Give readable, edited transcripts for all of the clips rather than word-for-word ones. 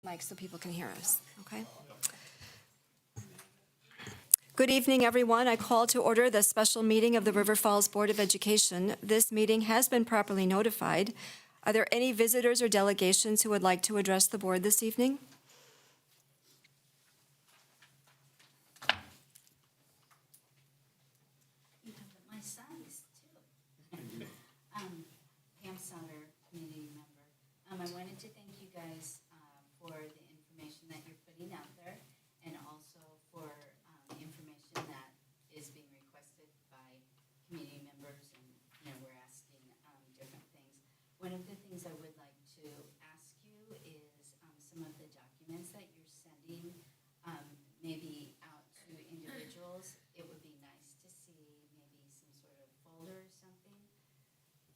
mic so people can hear us, okay? Good evening, everyone. I call to order the special meeting of the River Falls Board of Education. This meeting has been properly notified. Are there any visitors or delegations who would like to address the board this evening? My son's too. Pam Sauter, community member. I wanted to thank you guys for the information that you're putting out there, and also for the information that is being requested by community members, and we're asking different things. One of the things I would like to ask you is some of the documents that you're sending, maybe out to individuals. It would be nice to see maybe some sort of folder or something.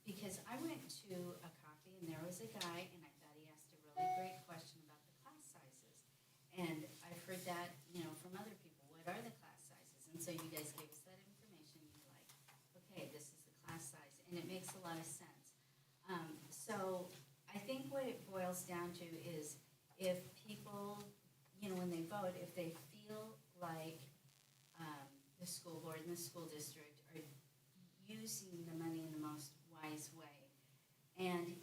Because I went to a coffee and there was a guy, and I thought he asked a really great question about the class sizes. And I've heard that, from other people, what are the class sizes? And so you guys gave us that information. You're like, okay, this is the class size. And it makes a lot of sense. So I think what it boils down to is if people, when they vote, if they feel like the school board and the school district are using the money in the most wise way. And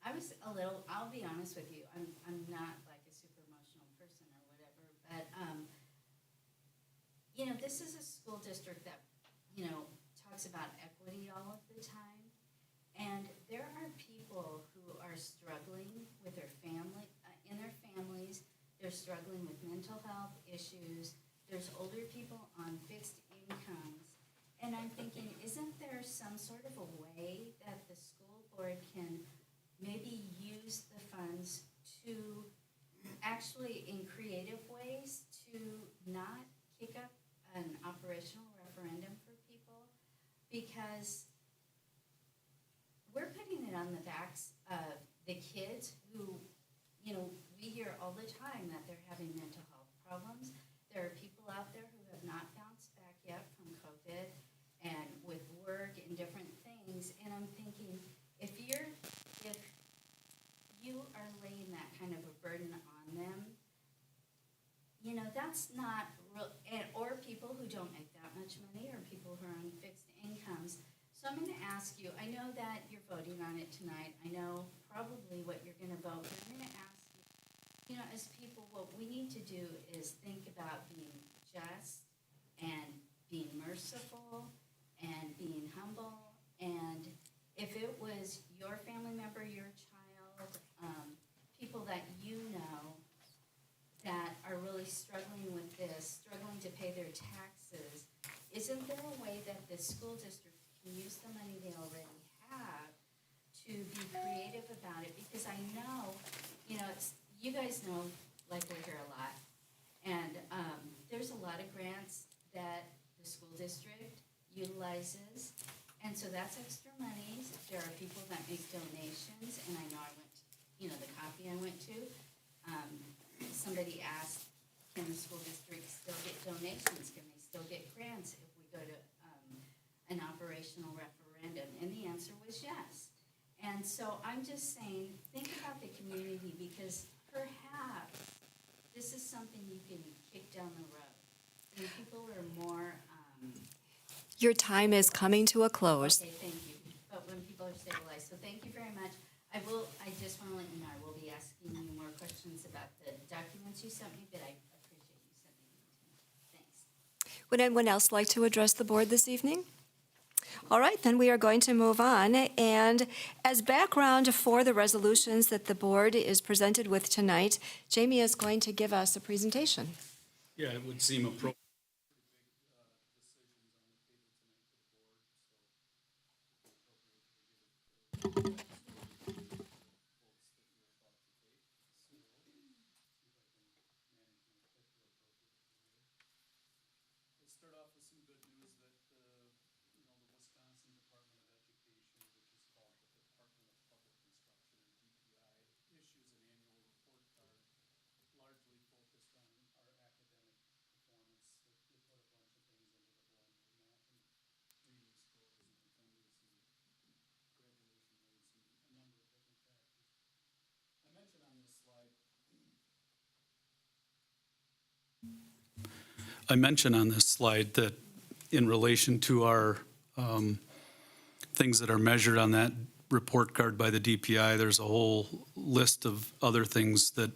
I'll be honest with you, I'm not like a super emotional person or whatever, but, this is a school district that, talks about equity all of the time. And there are people who are struggling with their family, in their families. They're struggling with mental health issues. There's older people on fixed incomes. And I'm thinking, isn't there some sort of a way that the school board can maybe use the funds to actually, in creative ways, to not kick up an operational referendum for people? Because we're putting it on the backs of the kids who, we hear all the time that they're having mental health problems. There are people out there who have not bounced back yet from COVID and with work and different things. And I'm thinking, if you are laying that kind of a burden on them, that's not real, or people who don't make that much money, or people who are on fixed incomes. So I'm going to ask you, I know that you're voting on it tonight. I know probably what you're going to vote, but I'm going to ask you, as people, what we need to do is think about being just and being merciful and being humble. And if it was your family member, your child, people that that are really struggling with this, struggling to pay their taxes, isn't there a way that the school district can use the money they already have to be creative about it? Because I know, you guys know, like, we're here a lot. And there's a lot of grants that the school district utilizes. And so that's extra money. There are people that make donations. And I know I went to, the coffee I went to, somebody asked, can the school district still get donations? Can they still get grants if we go to an operational referendum? And the answer was yes. And so I'm just saying, think about the community, because perhaps this is something you can kick down the road. And people are more... Your time is coming to a close. Okay, thank you. But when people are stabilized. So thank you very much. I just want to let you know, I will be asking you more questions about the documents you sent me, but I appreciate you sending them to me. Thanks. Would anyone else like to address the board this evening? All right, then we are going to move on. And as background for the resolutions that the board is presented with tonight, Jamie is going to give us a presentation. Yeah, it would seem appropriate. Let's start off with some good news that the Wisconsin Department of Education, which is called the Department of Public Instruction, or DPI, issues an annual report card largely focused on our academic performance I mentioned on this slide that in relation to our things that are measured on that report card by the DPI, there's a whole list of other things that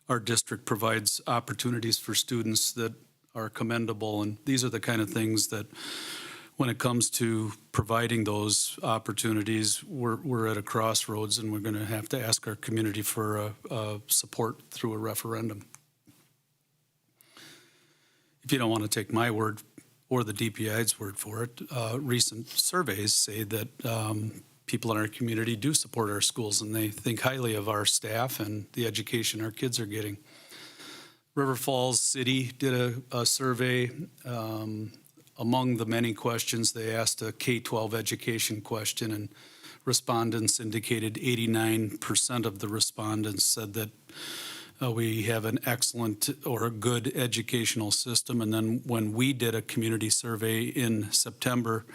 our district provides opportunities for students that are commendable. And these are the kind of things that when it comes to providing those opportunities, we're at a crossroads, and we're going to have to ask our community for support through a referendum. If you don't want to take my word or the DPI's word for it, recent surveys say that people in our community do support our schools, and they think highly of our staff and the education our kids are getting. River Falls City did a survey. Among the many questions, they asked a K-12 education question, and respondents indicated 89% of the respondents said that we have an excellent or a good educational system. And then when we did a community survey in September,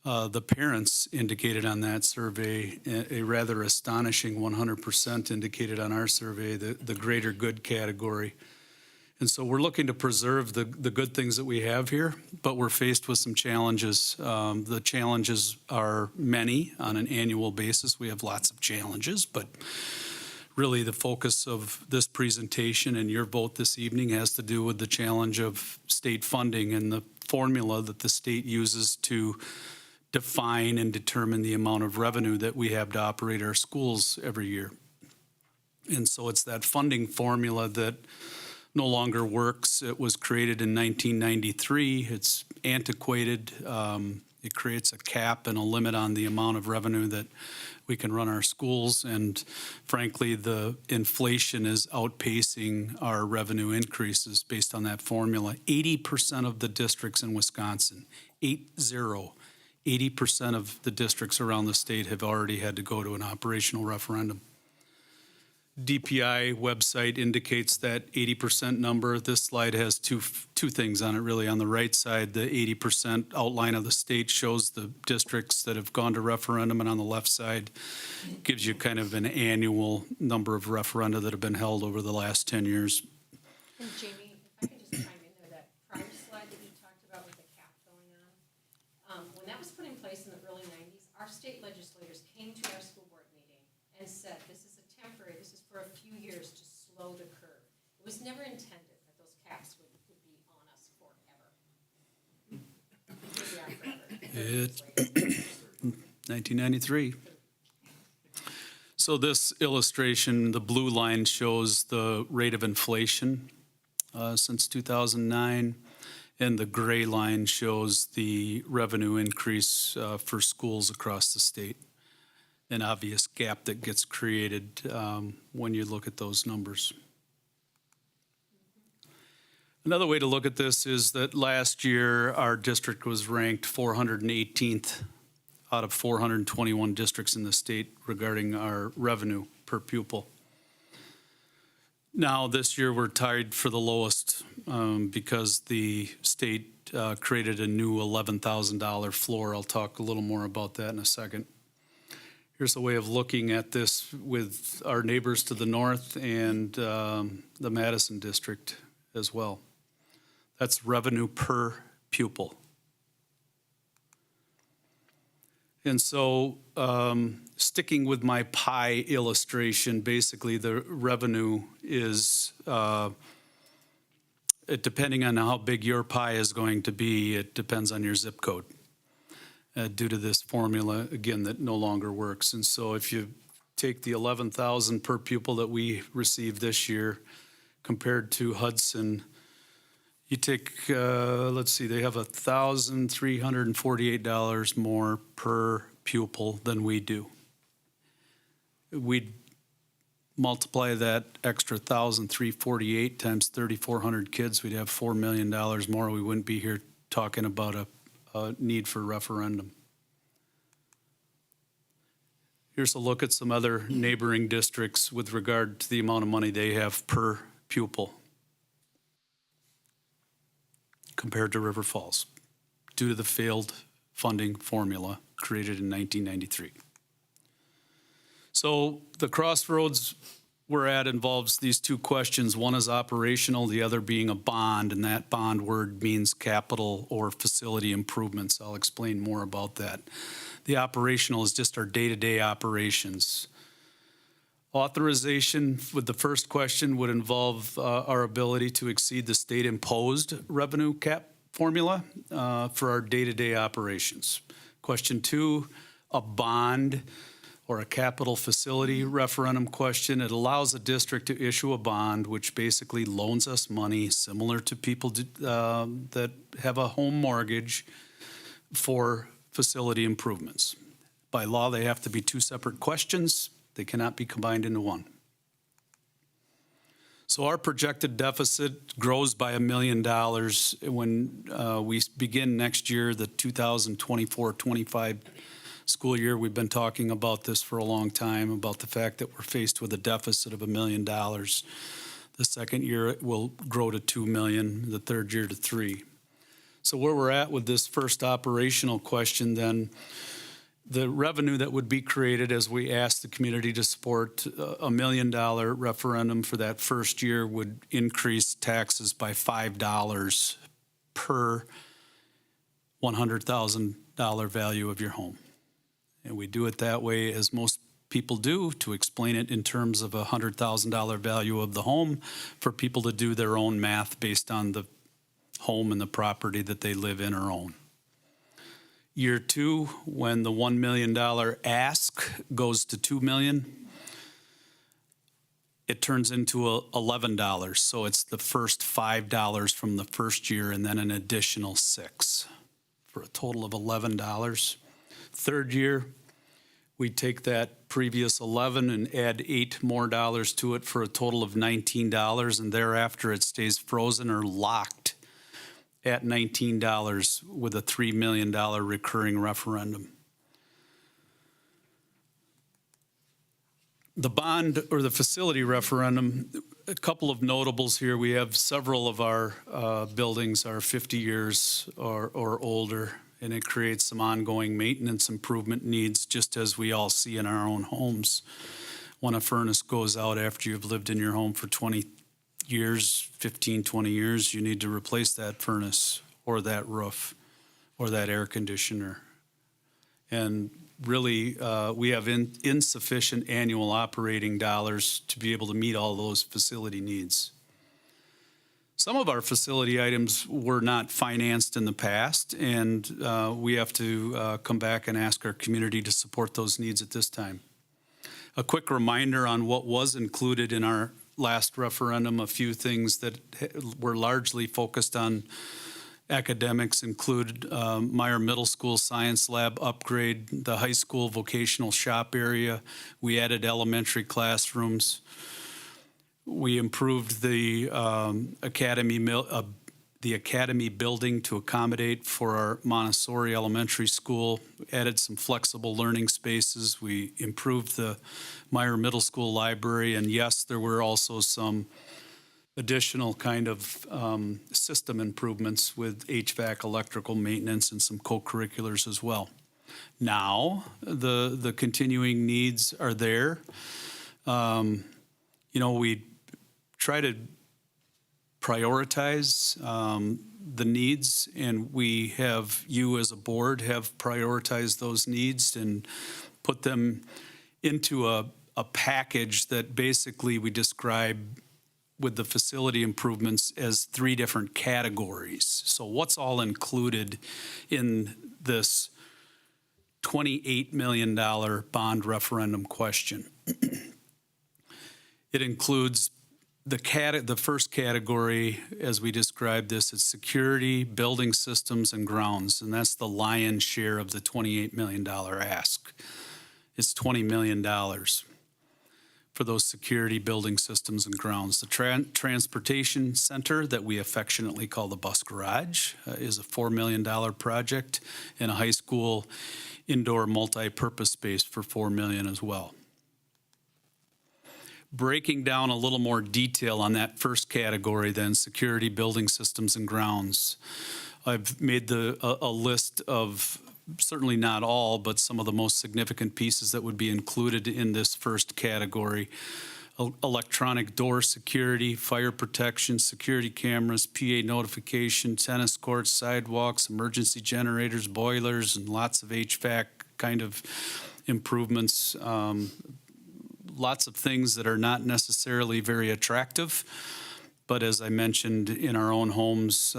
the parents indicated on that survey a rather astonishing 100% indicated on our survey the greater good category. And so we're looking to preserve the good things that we have here, but we're faced with some challenges. The challenges are many on an annual basis. We have lots of challenges, but really the focus of this presentation and your vote this evening has to do with the challenge of state funding and the formula that the state uses to define and determine the amount of revenue that we have to operate our schools every year. And so it's that funding formula that no longer works. It was created in 1993. It's antiquated. It creates a cap and a limit on the amount of revenue that we can run our schools. And frankly, the inflation is outpacing our revenue increases based on that formula. 80% of the districts in Wisconsin, 80% of the districts around the state have already had to go to an operational referendum. DPI website indicates that 80% number. This slide has two things on it, really. On the right side, the 80% outline of the state shows the districts that have gone to referendum, and on the left side gives you kind of an annual number of referenda that have been held over the last 10 years. And Jamie, if I could just chime in there, that prior slide that you talked about with the cap going on, when that was put in place in the early 90s, our state legislators came to our school board meeting and said, this is a temporary, this is for a few years to slow the curve. It was never intended that those caps would be on us forever. Here we are forever. 1993. So this illustration, the blue line shows the rate of inflation since 2009, and the gray line shows the revenue increase for schools across the state. An obvious gap that gets created when you look at those numbers. Another way to look at this is that last year our district was ranked 418th out of 421 districts in the state regarding our revenue per pupil. Now this year we're tied for the lowest because the state created a new $11,000 floor. I'll talk a little more about that in a second. Here's a way of looking at this with our neighbors to the north and the Madison district as well. That's revenue per pupil. And so sticking with my pie illustration, basically the revenue is, depending on how big your pie is going to be, it depends on your zip code. Due to this formula, again, that no longer works. And so if you take the 11,000 per pupil that we received this year compared to Hudson, you take, let's see, they have $1,348 more per pupil than we do. We'd multiply that extra 1,348 times 3,400 kids, we'd have $4 million more. We wouldn't be here talking about a need for referendum. Here's a look at some other neighboring districts with regard to the amount of money they have per pupil compared to River Falls due to the failed funding formula created in 1993. So the crossroads we're at involves these two questions. One is operational, the other being a bond, and that bond word means capital or facility improvements. I'll explain more about that. The operational is just our day-to-day operations. Authorization with the first question would involve our ability to exceed the state-imposed revenue cap formula for our day-to-day operations. Question two, a bond or a capital facility referendum question. It allows a district to issue a bond, which basically loans us money similar to people that have a home mortgage for facility improvements. By law, they have to be two separate questions. They cannot be combined into one. So our projected deficit grows by $1 million when we begin next year, the 2024-25 school year. We've been talking about this for a long time, about the fact that we're faced with a deficit of $1 million. The second year it will grow to $2 million, the third year to $3 million. So where we're at with this first operational question then, the revenue that would be created as we ask the community to support $1 million referendum for that first year would increase taxes by $5 per $100,000 value of your home. And we do it that way, as most people do, to explain it in terms of a $100,000 value of the home for people to do their own math based on the home and the property that they live in or own. Year two, when the $1 million ask goes to $2 million, it turns into $11. So it's the first $5 from the first year and then an additional $6 for a total of $11. Third year, we take that previous 11 and add $8 more to it for a total of $19, and thereafter it stays frozen or locked at $19 with a $3 million recurring referendum. The bond or the facility referendum, a couple of notables here. We have several of our buildings are 50 years or older, and it creates some ongoing maintenance improvement needs, just as we all see in our own homes. When a furnace goes out after you've lived in your home for 20 years, 15, 20 years, you need to replace that furnace or that roof or that air conditioner. And really, we have insufficient annual operating dollars to be able to meet all those facility needs. Some of our facility items were not financed in the past, and we have to come back and ask our community to support those needs at this time. A quick reminder on what was included in our last referendum. A few things that were largely focused on academics included Meyer Middle School Science Lab upgrade, the high school vocational shop area. We added elementary classrooms. We improved the academy building to accommodate for our Montessori Elementary School, added some flexible learning spaces. We improved the Meyer Middle School library, and yes, there were also some additional kind of system improvements with HVAC, electrical maintenance, and some co-curriculars as well. Now, the continuing needs are there. We try to prioritize the needs, and you as a board have prioritized those needs and put them into a package that basically we describe with the facility improvements as 3 different categories. So what's all included in this $28 million bond referendum question? It includes the first category, as we described this, is security, building systems, and grounds, and that's the lion's share of the $28 million ask. It's $20 million for those security, building systems, and grounds. The transportation center that we affectionately call the bus garage is a $4 million project, and a high school indoor multi-purpose space for $4 million as well. Breaking down a little more detail on that first category then, security, building systems, and grounds. I've made a list of, certainly not all, but some of the most significant pieces that would be included in this first category. electronic door security, fire protection, security cameras, PA notification, tennis courts, sidewalks, emergency generators, boilers, and lots of HVAC kind of improvements. Lots of things that are not necessarily very attractive, but as I mentioned, in our own homes,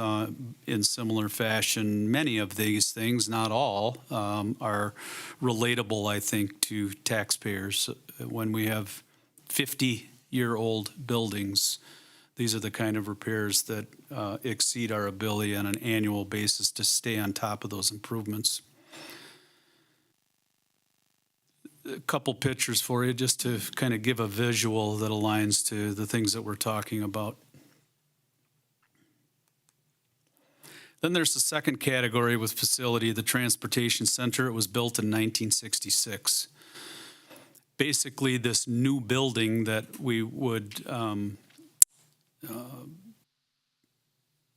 in similar fashion, many of these things, not all, are relatable, I think, to taxpayers. When we have 50-year-old buildings, these are the kind of repairs that exceed our ability on an annual basis to stay on top of those improvements. A couple pictures for you just to kind of give a visual that aligns to the things that we're talking about. Then there's the second category with facility, the transportation center. It was built in 1966. Basically, this new building that we would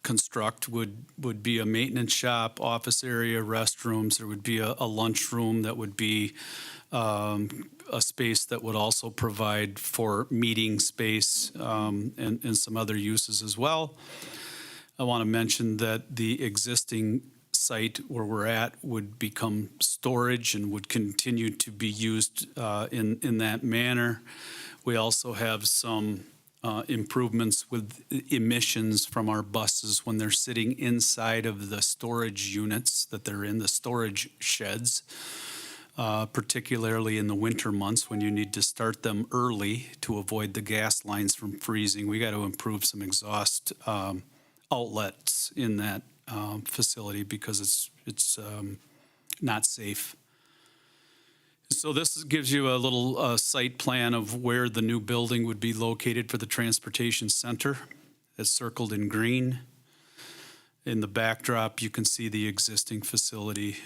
construct would be a maintenance shop, office area, restrooms. There would be a lunchroom that would be a space that would also provide for meeting space and some other uses as well. I want to mention that the existing site where we're at would become storage and would continue to be used in that manner. We also have some improvements with emissions from our buses when they're sitting inside of the storage units that they're in, the storage sheds, particularly in the winter months when you need to start them early to avoid the gas lines from freezing. We got to improve some exhaust outlets in that facility because it's not safe. So this gives you a little site plan of where the new building would be located for the transportation center. It's circled in green. In the backdrop, you can see the existing facility.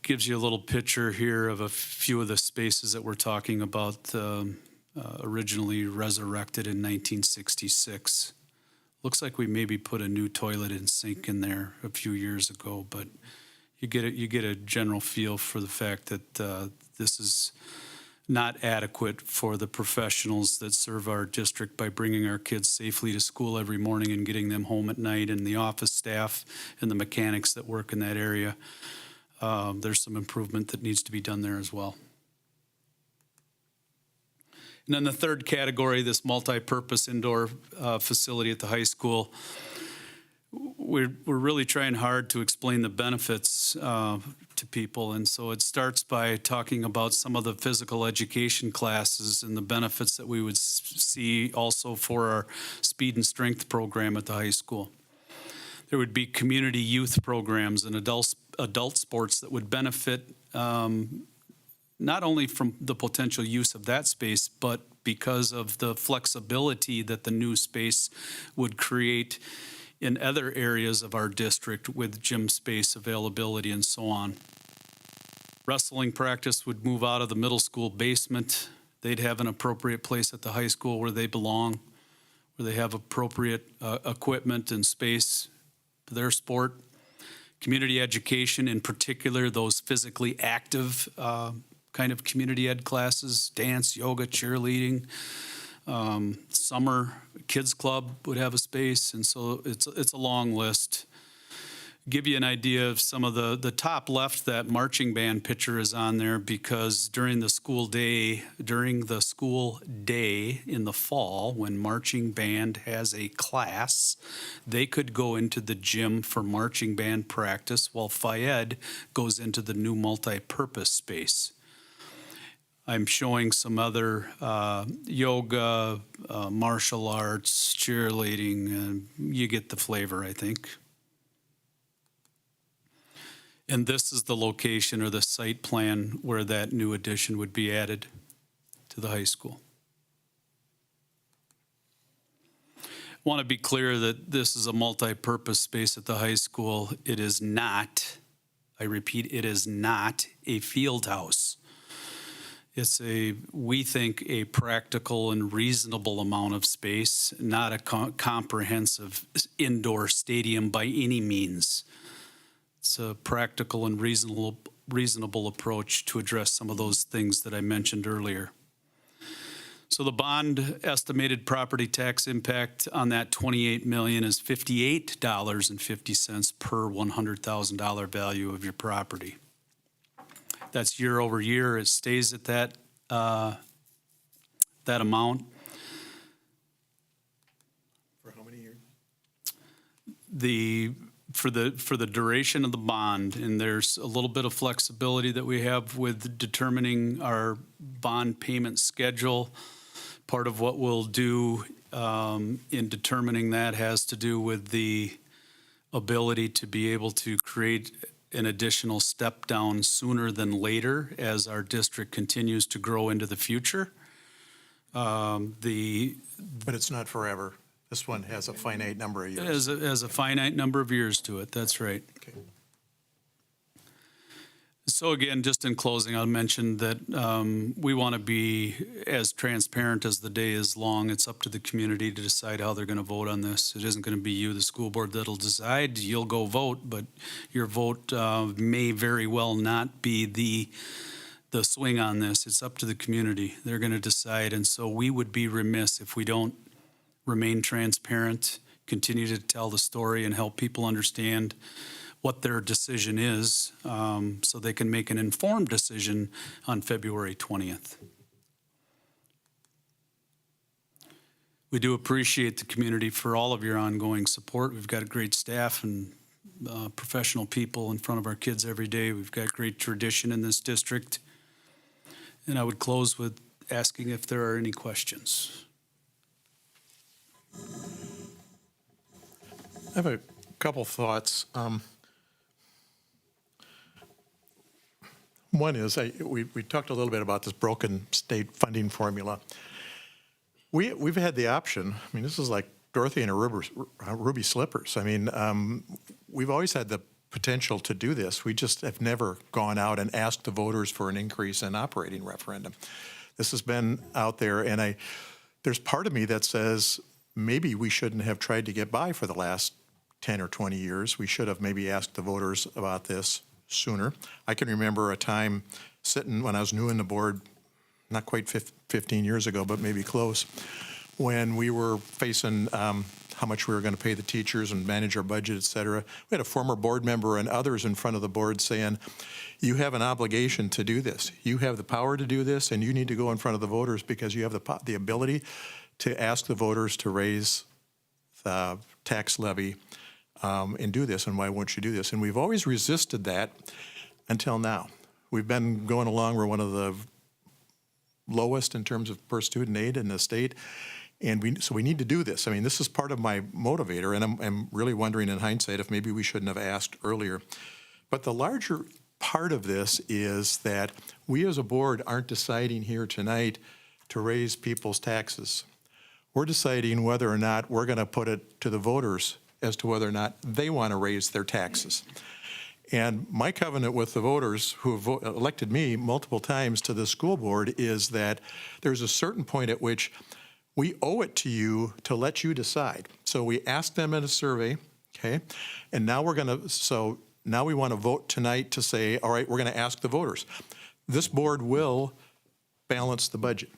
Gives you a little picture here of a few of the spaces that we're talking about, originally resurrected in 1966. Looks like we maybe put a new toilet and sink in there a few years ago, but you get a general feel for the fact that this is not adequate for the professionals that serve our district by bringing our kids safely to school every morning and getting them home at night, and the office staff and the mechanics that work in that area. There's some improvement that needs to be done there as well. And then the third category, this multi-purpose indoor facility at the high school, we're really trying hard to explain the benefits to people. And so it starts by talking about some of the physical education classes and the benefits that we would see also for our speed and strength program at the high school. There would be community youth programs and adult sports that would benefit not only from the potential use of that space, but because of the flexibility that the new space would create in other areas of our district with gym space availability and so on. Wrestling practice would move out of the middle school basement. They'd have an appropriate place at the high school where they belong, where they have appropriate equipment and space for their sport. Community education, in particular, those physically active kind of community ed classes, dance, yoga, cheerleading. Summer kids club would have a space, and so it's a long list. Give you an idea of some of the top left, that marching band picture is on there because during the school day in the fall, when marching band has a class, they could go into the gym for marching band practice while Fayed goes into the new multi-purpose space. I'm showing some other yoga, martial arts, cheerleading, and you get the flavor, I think. And this is the location or the site plan where that new addition would be added to the high school. I want to be clear that this is a multi-purpose space at the high school. It is not, I repeat, it is not a field house. It's we think, a practical and reasonable amount of space, not a comprehensive indoor stadium by any means. It's a practical and reasonable approach to address some of those things that I mentioned earlier. So the bond estimated property tax impact on that 28 million is $58.50 per $100,000 value of your property. That's year over year. It stays at that amount. For how many years? For the duration of the bond, and there's a little bit of flexibility that we have with determining our bond payment schedule. Part of what we'll do in determining that has to do with the ability to be able to create an additional step down sooner than later as our district continues to grow into the future. But it's not forever. This one has a finite number of years. As a finite number of years to it, that's right. Okay. So again, just in closing, I'll mention that we want to be as transparent as the day is long. It's up to the community to decide how they're going to vote on this. It isn't going to be you, the school board, that'll decide. You'll go vote, but your vote may very well not be the swing on this. It's up to the community. They're going to decide. And so we would be remiss if we don't remain transparent, continue to tell the story and help people understand what their decision is, so they can make an informed decision on February 20th. We do appreciate the community for all of your ongoing support. We've got a great staff and professional people in front of our kids every day. We've got great tradition in this district. And I would close with asking if there are any questions. I have a couple thoughts. One is, we talked a little bit about this broken state funding formula. We've had the option, I mean, this is like Dorothy and her ruby slippers. I mean, we've always had the potential to do this. We just have never gone out and asked the voters for an increase in operating referendum. This has been out there, and there's part of me that says maybe we shouldn't have tried to get by for the last 10 or 20 years. We should have maybe asked the voters about this sooner. I can remember a time sitting when I was new in the board, not quite 15 years ago, but maybe close, when we were facing how much we were going to pay the teachers and manage our budget, et cetera. We had a former board member and others in front of the board saying, you have an obligation to do this. You have the power to do this, and you need to go in front of the voters because you have the ability to ask the voters to raise the tax levy and do this, and why won't you do this? And we've always resisted that until now. We've been going along, we're one of the lowest in terms of per student aid in the state, and so we need to do this. I mean, this is part of my motivator, and I'm really wondering in hindsight if maybe we shouldn't have asked earlier. But the larger part of this is that we as a board aren't deciding here tonight to raise people's taxes. We're deciding whether or not we're going to put it to the voters as to whether or not they want to raise their taxes. And my covenant with the voters who have elected me multiple times to the school board is that there's a certain point at which we owe it to you to let you decide. So we asked them in a survey, okay? And now now we want to vote tonight to say, all right, we're going to ask the voters. This board will balance the budget.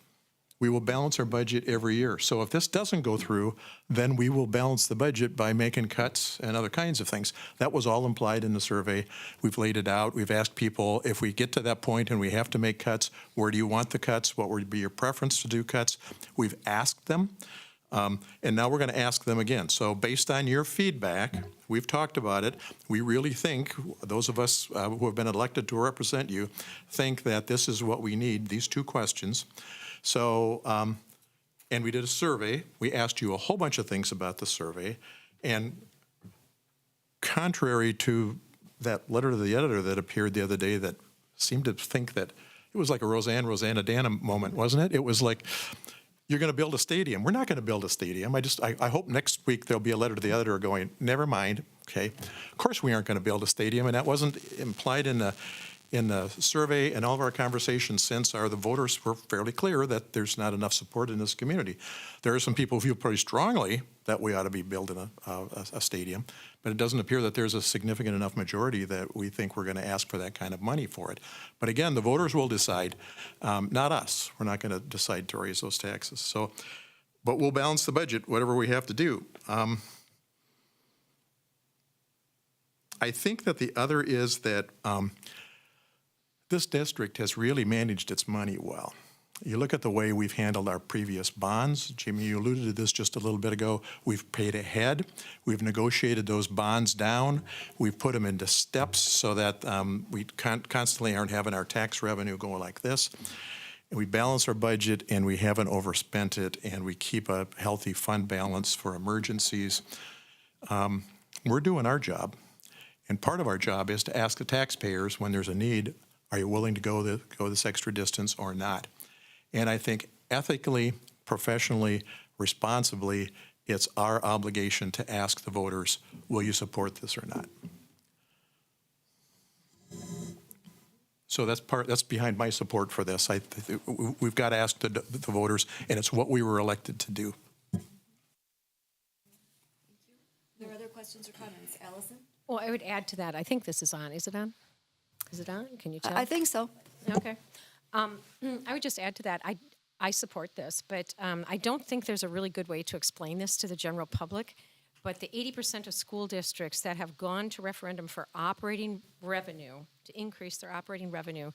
We will balance our budget every year. So if this doesn't go through, then we will balance the budget by making cuts and other kinds of things. That was all implied in the survey. We've laid it out. We've asked people, if we get to that point and we have to make cuts, where do you want the cuts? What would be your preference to do cuts? We've asked them, and now we're going to ask them again. So based on your feedback, we've talked about it. We really think, those of us who have been elected to represent you, think that this is what we need, these two questions. So, and we did a survey. We asked you a whole bunch of things about the survey. And contrary to that letter to the editor that appeared the other day that seemed to think that it was like a Rosanna moment, wasn't it? It was like, you're going to build a stadium. We're not going to build a stadium. I hope next week there'll be a letter to the editor going, never mind, okay. Of course we aren't going to build a stadium, and that wasn't implied in in the survey and all of our conversations since are the voters were fairly clear that there's not enough support in this community. There are some people who feel pretty strongly that we ought to be building a stadium, but it doesn't appear that there's a significant enough majority that we think we're going to ask for that kind of money for it. But again, the voters will decide, not us. We're not going to decide to raise those taxes. So, but we'll balance the budget, whatever we have to do. I think that the other is that this district has really managed its money well. You look at the way we've handled our previous bonds. Jimmy, you alluded to this just a little bit ago. We've paid ahead. We've negotiated those bonds down. We've put them into steps so that we constantly aren't having our tax revenue go like this. And we balance our budget and we haven't overspent it, and we keep a healthy fund balance for emergencies. We're doing our job. And part of our job is to ask the taxpayers when there's a need, are you willing to go this extra distance or not? And I think ethically, professionally, responsibly, it's our obligation to ask the voters, will you support this or not? So that's behind my support for this. We've got to ask the voters, and it's what we were elected to do. There are other questions or comments? Allison? Well, I would add to that, I think this is on. Is it on? Is it on? Can you tell? I think so. Okay. I would just add to that, I support this, but I don't think there's a really good way to explain this to the general public. But the 80% of school districts that have gone to referendum for operating revenue, to increase their operating revenue,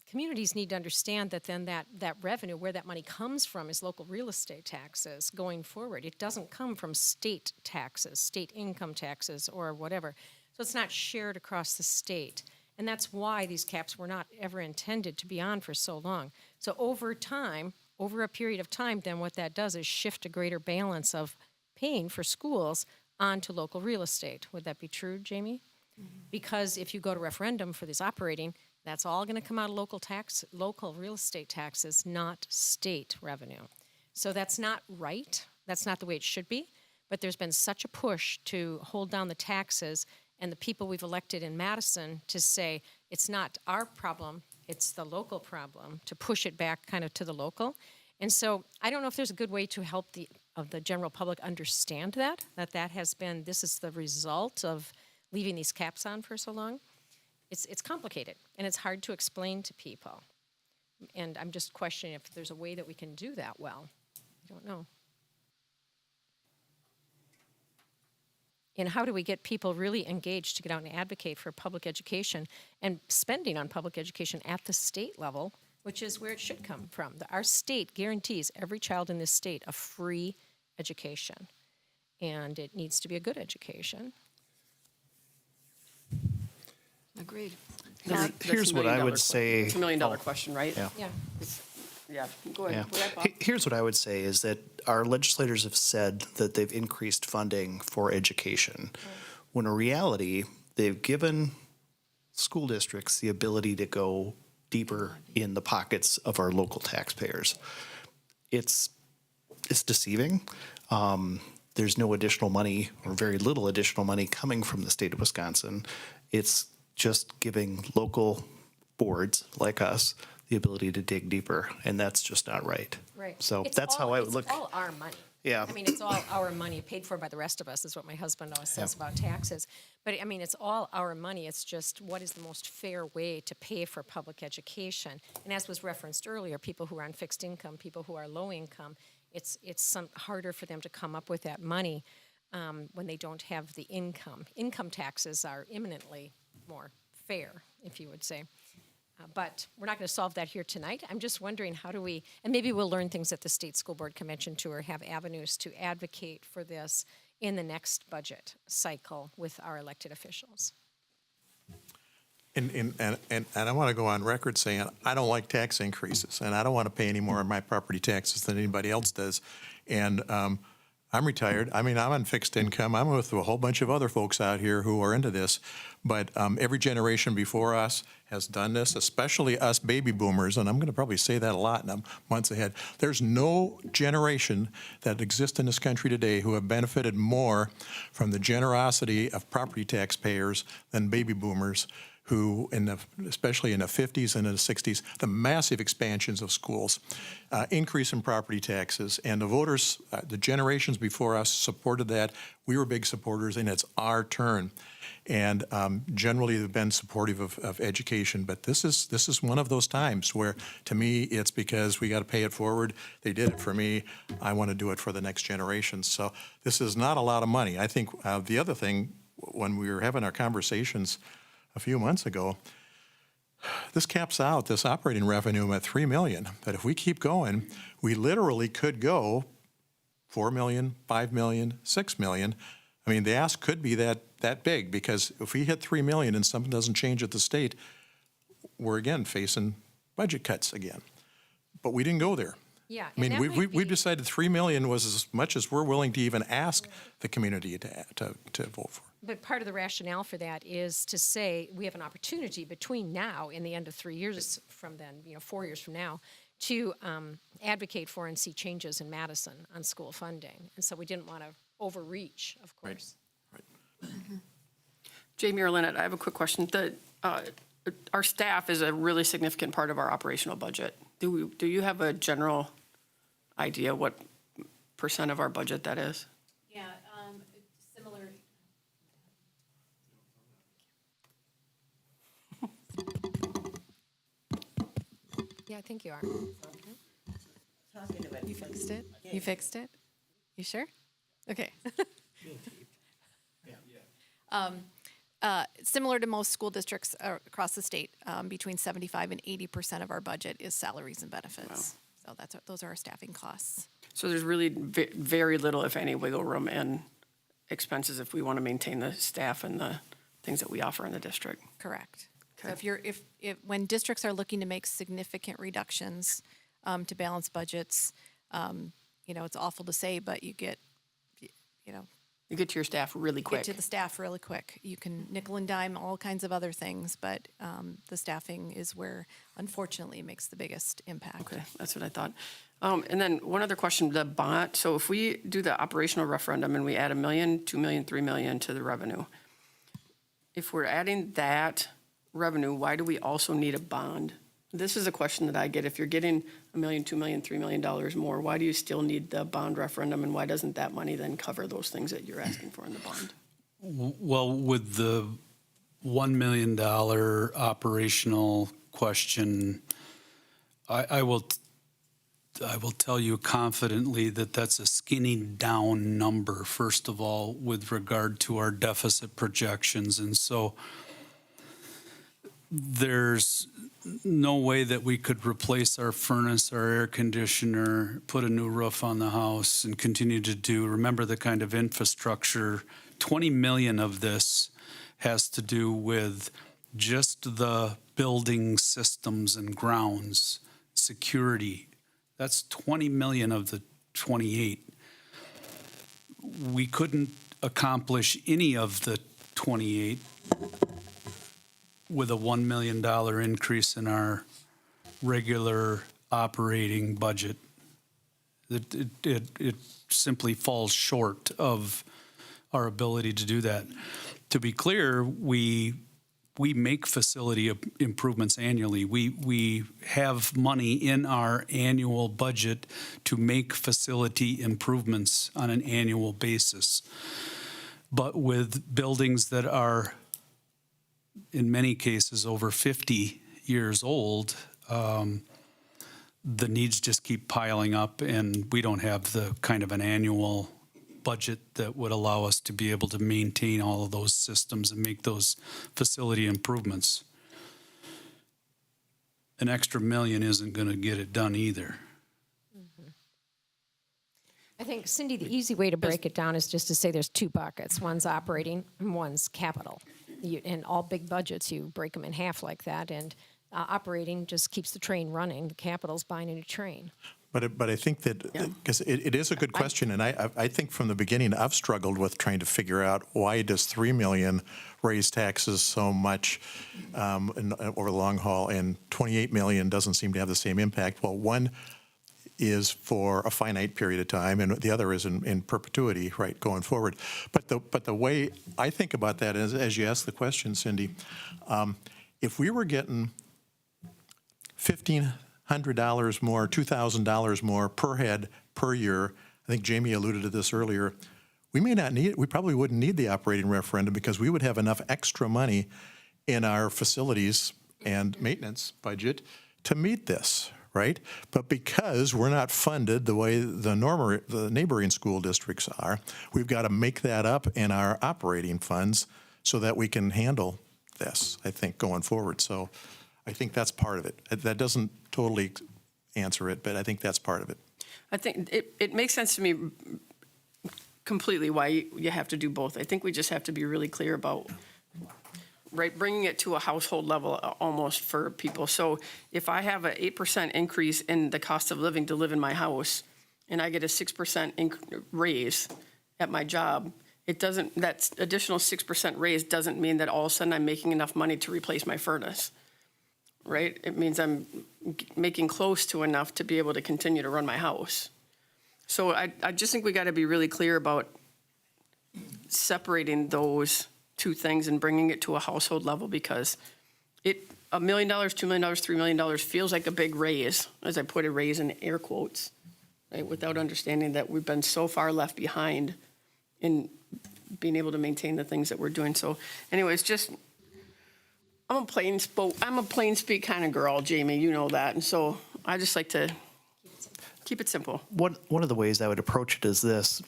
communities need to understand that then that revenue, where that money comes from, is local real estate taxes going forward. It doesn't come from state taxes, state income taxes, or whatever. So it's not shared across the state. And that's why these caps were not ever intended to be on for so long. So over time, over a period of time, then what that does is shift a greater balance of paying for schools onto local real estate. Would that be true, Jamie? Mm-hmm. Because if you go to referendum for this operating, that's all going to come out of local real estate taxes, not state revenue. So that's not right. That's not the way it should be. But there's been such a push to hold down the taxes, and the people we've elected in Madison to say it's not our problem, it's the local problem, to push it back kind of to the local. And so I don't know if there's a good way to help the general public understand that has been, this is the result of leaving these caps on for so long. It's complicated, and it's hard to explain to people. And I'm just questioning if there's a way that we can do that well. I don't know. And how do we get people really engaged to get out and advocate for public education and spending on public education at the state level, which is where it should come from. Our state guarantees every child in this state a free education, and it needs to be a good education. Agreed. Here's what I would say. It's $1 million question, right? Yeah. Yeah. Yeah, go ahead. Yeah. Go ahead, Bob. Here's what I would say is that our legislators have said that they've increased funding for education, when in reality, they've given school districts the ability to go deeper in the pockets of our local taxpayers. It's deceiving. There's no additional money, or very little additional money, coming from the state of Wisconsin. It's just giving local boards like us the ability to dig deeper, and that's just not right. Right. So It's that's how I would look. It's all our money. Yeah. I mean, it's all our money paid for by the rest of us, is what my husband always says about taxes. But I mean, it's all our money. It's just what is the most fair way to pay for public education. And as was referenced earlier, people who are on fixed income, people who are low income, it's harder for them to come up with that money when they don't have the income. Income taxes are imminently more fair, if you would say. But we're not going to solve that here tonight. I'm just wondering, how do we, and maybe we'll learn things at the State School Board Convention too, or have avenues to advocate for this in the next budget cycle with our elected officials. And I want to go on record saying I don't like tax increases, and I don't want to pay any more on my property taxes than anybody else does. And I'm retired. I mean, I'm on fixed income. I'm with a whole bunch of other folks out here who are into this. But every generation before us has done this, especially us baby boomers, and I'm going to probably say that a lot in the months ahead. There's no generation that exists in this country today who have benefited more from the generosity of property taxpayers than baby boomers who, especially in the 50s and in the 60s, the massive expansions of schools, increase in property taxes, and the voters, the generations before us supported that. We were big supporters, and it's our turn. And generally, they've been supportive of education, but this is one of those times where, to me, it's because we got to pay it forward. They did it for me. I want to do it for the next generation. So this is not a lot of money. I think the other thing, when we were having our conversations a few months ago, this caps out this operating revenue at $3 million. That if we keep going, we literally could go $4 million, $5 million, $6 million. I mean, the ask could be that big, because if we hit $3 million and something doesn't change at the state, we're again facing budget cuts again. But we didn't go there. Yeah. I mean, we decided $3 million was as much as we're willing to even ask the community to vote for. But part of the rationale for that is to say we have an opportunity between now and the end of 3 years from then, 4 years from now, to advocate for and see changes in Madison on school funding. And so we didn't want to overreach, of course. Jamie or Lynette, I have a quick question. Our staff is a really significant part of our operational budget. Do you have a general idea what % of our budget that is? Yeah, similar. Yeah, I think you are. You fixed it? You fixed it? You sure? Okay. Similar to most school districts across the state, between 75 and 80% of our budget is salaries and benefits. So those are our staffing costs. So there's really very little, if any, wiggle room in expenses if we want to maintain the staff and the things that we offer in the district. Correct. So when districts are looking to make significant reductions to balance budgets, it's awful to say, but you get You get to your staff really quick. Get to the staff really quick. You can nickel and dime all kinds of other things, but the staffing is where, unfortunately, it makes the biggest impact. Okay, that's what I thought. And then one other question, the bond, so if we do the operational referendum and we add $1 million, $2 million, $3 million to the revenue, if we're adding that revenue, why do we also need a bond? This is a question that I get. If you're getting $1 million, $2 million, $3 million more, why do you still need the bond referendum, and why doesn't that money then cover those things that you're asking for in the bond? Well, with the $1 million operational question, I will tell you confidently that that's a skinny down number, first of all, with regard to our deficit projections. And so there's no way that we could replace our furnace, our air conditioner, put a new roof on the house, and continue to remember the kind of infrastructure. 20 million of this has to do with just the building systems and grounds, security. That's 20 million of the 28. We couldn't accomplish any of the 28 with a $1 million increase in our regular operating budget. It simply falls short of our ability to do that. To be clear, we make facility improvements annually. We have money in our annual budget to make facility improvements on an annual basis. But with buildings that are, in many cases, over 50 years old, the needs just keep piling up, and we don't have the kind of an annual budget that would allow us to be able to maintain all of those systems and make those facility improvements. An extra $1 million isn't going to get it done either. I think, Cindy, the easy way to break it down is just to say there's two buckets. One's operating and one's capital. In all big budgets, you break them in half like that, and operating just keeps the train running. The capital's buying a new train. But I think that, because it is a good question, and I think from the beginning I've struggled with trying to figure out why does $3 million raise taxes so much over the long haul, and $28 million doesn't seem to have the same impact. Well, one is for a finite period of time, and the other is in perpetuity, right, going forward. But the way I think about that is, as you ask the question, Cindy, If we were getting $1,500 more, $2,000 more per head per year, I think Jamie alluded to this earlier, we probably wouldn't need the operating referendum because we would have enough extra money in our facilities and maintenance budget to meet this, right? But because we're not funded the way the neighboring school districts are, we've got to make that up in our operating funds so that we can handle this, I think, going forward. So I think that's part of it. That doesn't totally answer it, but I think that's part of it. I think it makes sense to me completely why you have to do both. I think we just have to be really clear about, right, bringing it to a household level almost for people. So if I have an 8% increase in the cost of living to live in my house, and I get a 6% raise at my job, that additional 6% raise doesn't mean that all of a sudden I'm making enough money to replace my furnace, right? It means I'm making close to enough to be able to continue to run my house. So I just think we got to be really clear about separating those two things and bringing it to a household level, because $1 million, $2 million, $3 million feels like a big raise, as I put a raise in air quotes, right? Without understanding that we've been so far left behind in being able to maintain the things that we're doing. So anyways, just, I'm a plain speak kind of girl, Jamie, you know that. And so I just like to keep it simple. One of the ways I would approach it is this.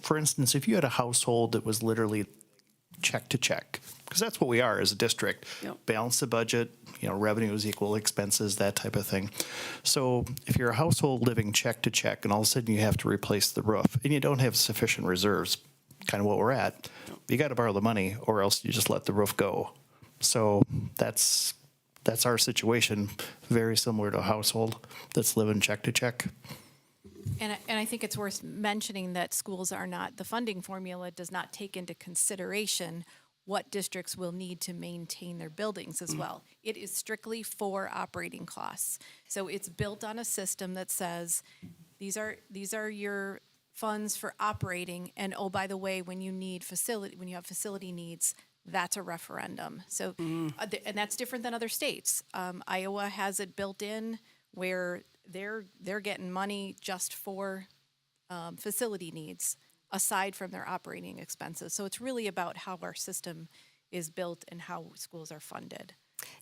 For instance, if you had a household that was literally check to check, because that's what we are as a district. Yep. Balance the budget, revenues equal expenses, that type of thing. So if you're a household living check to check and all of a sudden you have to replace the roof and you don't have sufficient reserves, kind of what we're at, you got to borrow the money or else you just let the roof go. So that's our situation, very similar to a household that's living check to check. And I think it's worth mentioning that schools are not, the funding formula does not take into consideration what districts will need to maintain their buildings as well. It is strictly for operating costs. So it's built on a system that says, these are your funds for operating, and oh, by the way, when you have facility needs, that's a referendum. So, and that's different than other states. Iowa has it built in where they're getting money just for facility needs aside from their operating expenses. So it's really about how our system is built and how schools are funded.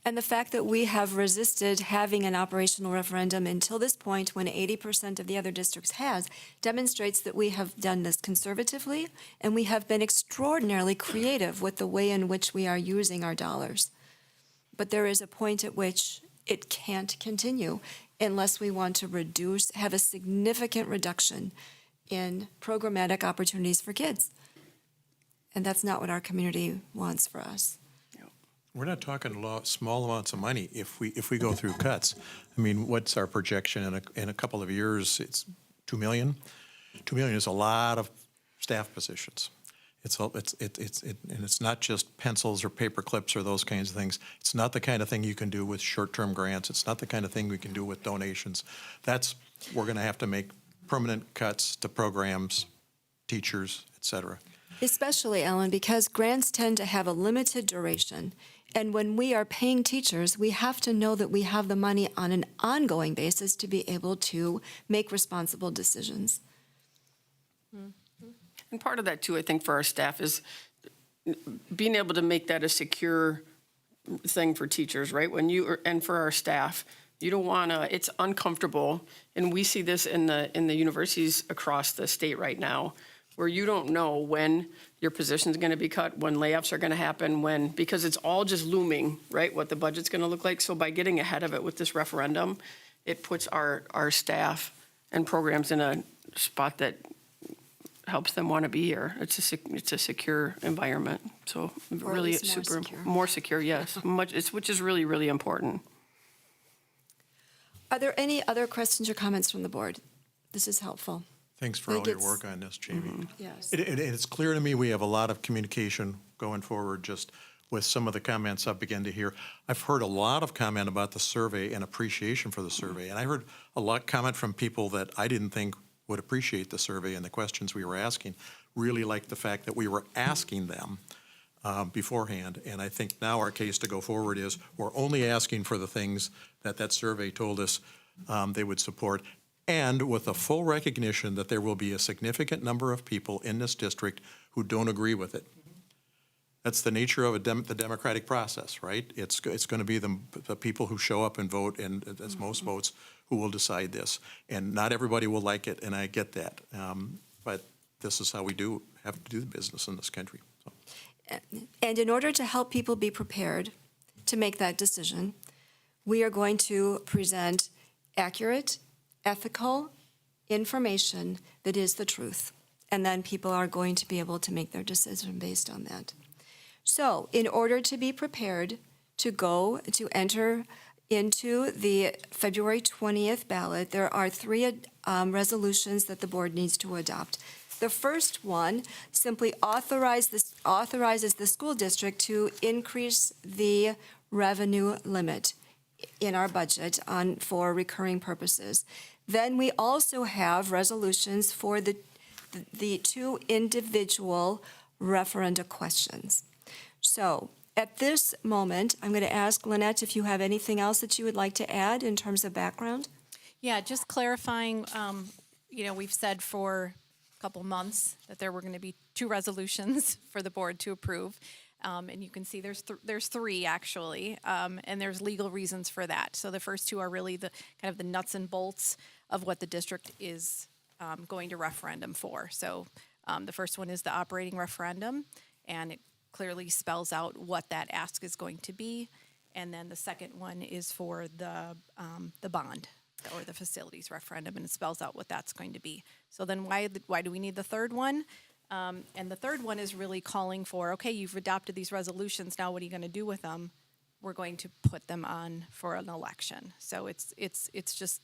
And the fact that we have resisted having an operational referendum until this point, when 80% of the other districts has, demonstrates that we have done this conservatively, and we have been extraordinarily creative with the way in which we are using our dollars. But there is a point at which it can't continue unless we want to have a significant reduction in programmatic opportunities for kids. And that's not what our community wants for us. We're not talking small amounts of money if we go through cuts. I mean, what's our projection in a couple of years? It's $2 million. $2 million is a lot of staff positions. And it's not just pencils or paper clips or those kinds of things. It's not the kind of thing you can do with short-term grants. It's not the kind of thing we can do with donations. We're going to have to make permanent cuts to programs, teachers, et cetera. Especially, Ellen, because grants tend to have a limited duration. And when we are paying teachers, we have to know that we have the money on an ongoing basis to be able to make responsible decisions. And part of that too, I think, for our staff is being able to make that a secure thing for teachers, right? And for our staff, you don't want to, it's uncomfortable. And we see this in the universities across the state right now, where you don't know when your position's going to be cut, when layoffs are going to happen, because it's all just looming, right, what the budget's going to look like. So by getting ahead of it with this referendum, it puts our staff and programs in a spot that helps them want to be here. It's a secure environment. So Or at really least more secure, yes, which is really, really important. Are there any other questions or comments from the board? This is helpful. Thanks for all your work on this, Jamie. Yes. It's clear to me we have a lot of communication going forward just with some of the comments I've begun to hear. I've heard a lot of comment about the survey and appreciation for the survey. And I heard a lot comment from people that I didn't think would appreciate the survey and the questions we were asking. Really liked the fact that we were asking them beforehand. And I think now our case to go forward is we're only asking for the things that that survey told us they would support, and with a full recognition that there will be a significant number of people in this district who don't agree with it. That's the nature of the democratic process, right? It's going to be the people who show up and vote, and that's most votes, who will decide this. And not everybody will like it, and I get that. But this is how we have to do the business in this country. So. And in order to help people be prepared to make that decision, we are going to present accurate, ethical information that is the truth. And then people are going to be able to make their decision based on that. So in order to be prepared to enter into the February 20th ballot, there are three resolutions that the board needs to adopt. The first one simply authorizes the school district to increase the revenue limit in our budget for recurring purposes. Then we also have resolutions for the two individual referenda questions. So at this moment, I'm going to ask Lynette if you have anything else that you would like to add in terms of background. Yeah, just clarifying, we've said for a couple months that there were going to be two resolutions for the board to approve. And you can see there's three actually, and there's legal reasons for that. So the first two are really the kind of the nuts and bolts of what the district is going to referendum for. So the first one is the operating referendum, and it clearly spells out what that ask is going to be. And then the second one is for the bond or the facilities referendum, and it spells out what that's going to be. So then why do we need the third one? And the third one is really calling for, okay, you've adopted these resolutions, now what are you going to do with them? We're going to put them on for an election. So it's just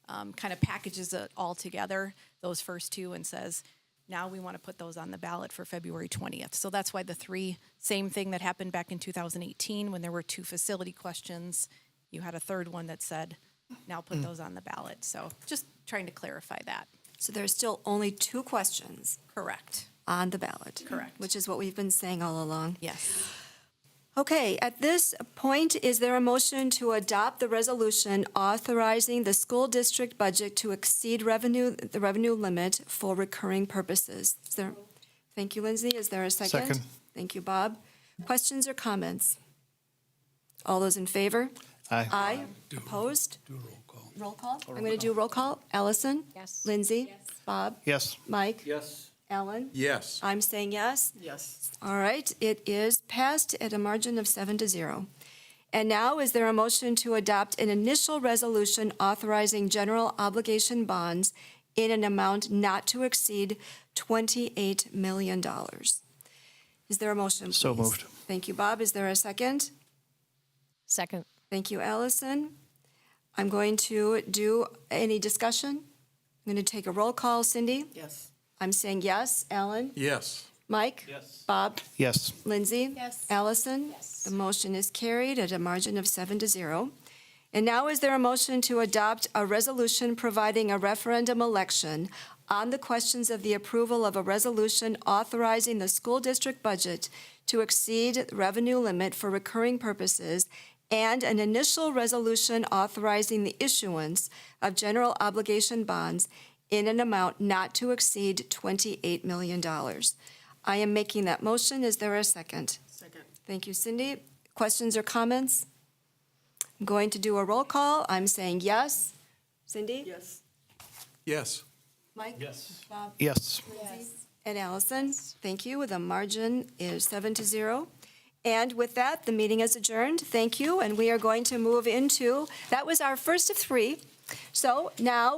kind of packages it all together, those first two, and says, now we want to put those on the ballot for February 20th. So that's why the three, same thing that happened back in 2018 when there were two facility questions. You had a third one that said, now put those on the ballot. So just trying to clarify that. So there's still only two questions Correct. on the ballot. Correct. Which is what we've been saying all along. Yes. Okay, at this point, is there a motion to adopt the resolution authorizing the school district budget to exceed the revenue limit for recurring purposes? Thank you, Lindsay. Is there a second? Second. Thank you, Bob. Questions or comments? All those in favor? Aye. Aye. Opposed? Do a roll call. Roll call? I'm going to do roll call. Allison? Yes. Lindsay? Bob? Yes. Mike? Yes. Ellen? Yes. I'm saying yes. Yes. All right, it is passed at a margin of 7-0. And now, is there a motion to adopt an initial resolution authorizing general obligation bonds in an amount not to exceed $28 million? Is there a motion, please? So moved. Thank you, Bob. Is there a second? Second. Thank you, Allison. I'm going to do any discussion. I'm going to take a roll call. Cindy? Yes. I'm saying yes. Alan? Yes. Mike? Yes. Bob? Yes. Lindsay? Yes. Allison? Yes. The motion is carried at a margin of 7-0. And now, is there a motion to adopt a resolution providing a referendum election on the questions of the approval of a resolution authorizing the school district budget to exceed revenue limit for recurring purposes, and an initial resolution authorizing the issuance of general obligation bonds in an amount not to exceed $28 million? I am making that motion. Is there a second? Second. Thank you, Cindy. Questions or comments? I'm going to do a roll call. I'm saying yes. Cindy? Yes. Yes. Mike? Yes. Bob? Yes. Lindsay? And Allison? Thank you. The margin is 7-0. And with that, the meeting is adjourned. Thank you. And we are going to move into, that was our first of three. So now